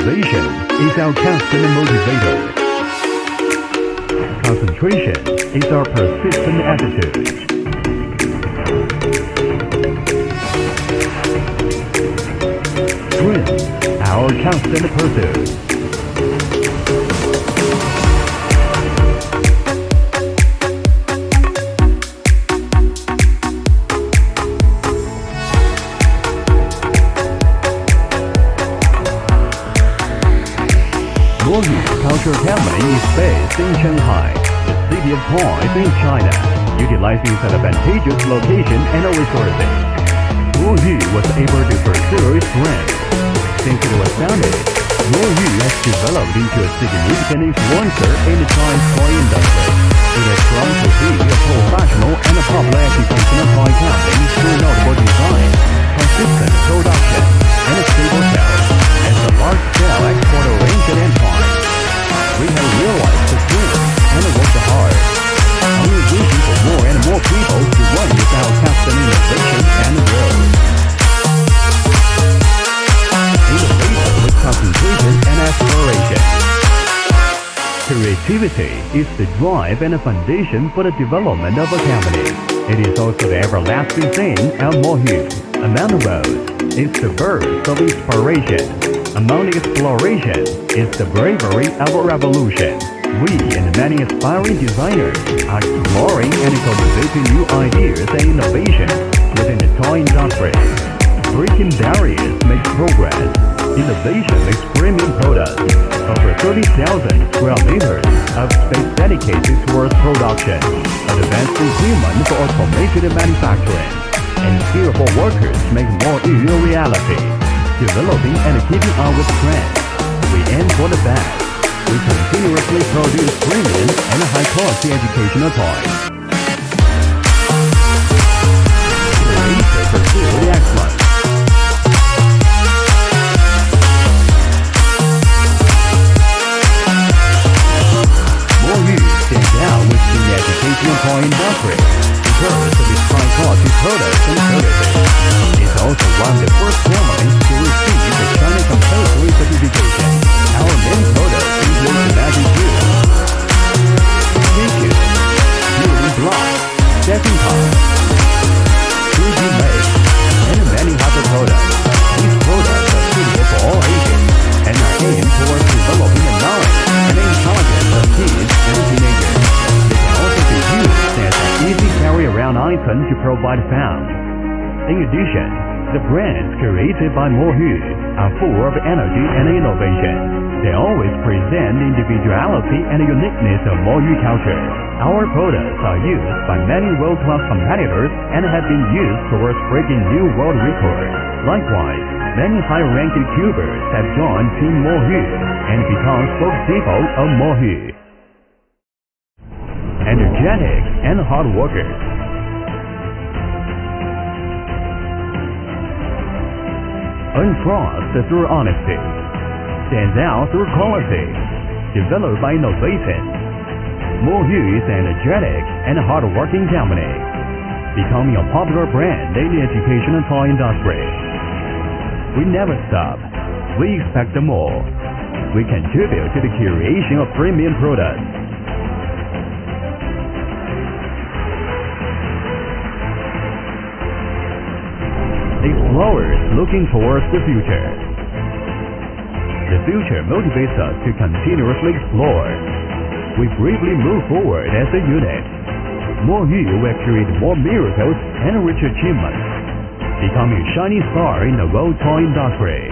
Innovation is our constant motivator. Concentration is our persistent attitude. Strength, our constant pursuit. MoYu Culture Company is based in Shanghai, the city of toys in China, utilizing its advantageous location and resources. MoYu was able to pursue its strength. Since it was founded, MoYu has developed into a significant influencer in the Chinese toy industry. It has grown to be a professional and a popular educational toy company through notable design, consistent production, and stable sales. As a large-scale export-oriented enterprise, we have realized the dream and worked hard. Only wishing for more and more people to run with our constant innovation and growth. Innovation with concentration and aspiration. Creativity is the drive and the foundation for the development of a company. It is also the everlasting thing of MoYu. Among the roads, it's the burst of inspiration. Among the exploration, it's the bravery of a revolution. We and many aspiring designers are exploring and cultivating new ideas and innovations within the toy industry. Breaking barriers makes progress. Innovation makes premium products. Over 30,000 square meters of space dedicated towards production. Advanced equipment for automated manufacturing. And skillful workers make MoYu a reality. Developing and keeping up with trends. We aim for the best. We continuously produce premium and high-quality educational toys. Creator pursue the excellence. MoYu stands out within the educational toy industry because of its high-quality products and services. It's also one of the first companies to receive the China Compulsory Certification. Our main products include the Magic Cube, Zeka Küpü, building blocks, stepping cards, 3D Make, and many other products. These products are suitable for all ages and are aimed towards developing the knowledge and intelligence of kids and teenagers. They can also be used as an easy carry-around item to provide fun. In addition, the brands created by MoYu are full of energy and innovation. They always present the individuality and uniqueness of MoYu culture. Our products are used by many world-class competitors and have been used towards breaking new world records. Likewise, many high-ranking cubers have joined Team MoYu and become spokespeople of MoYu. Energetic and hard workers. Untrust through honesty. Stands out through quality. Developed by innovation. MoYu is an energetic and hard-working company, becoming a popular brand in the educational toy industry. We never stop. We expect more. We contribute to the creation of premium products. Explorers looking towards the future. The future motivates us to continuously explore. We bravely move forward as a unit. MoYu will create more miracles and rich achievements, becoming a shining star in the world toy industry.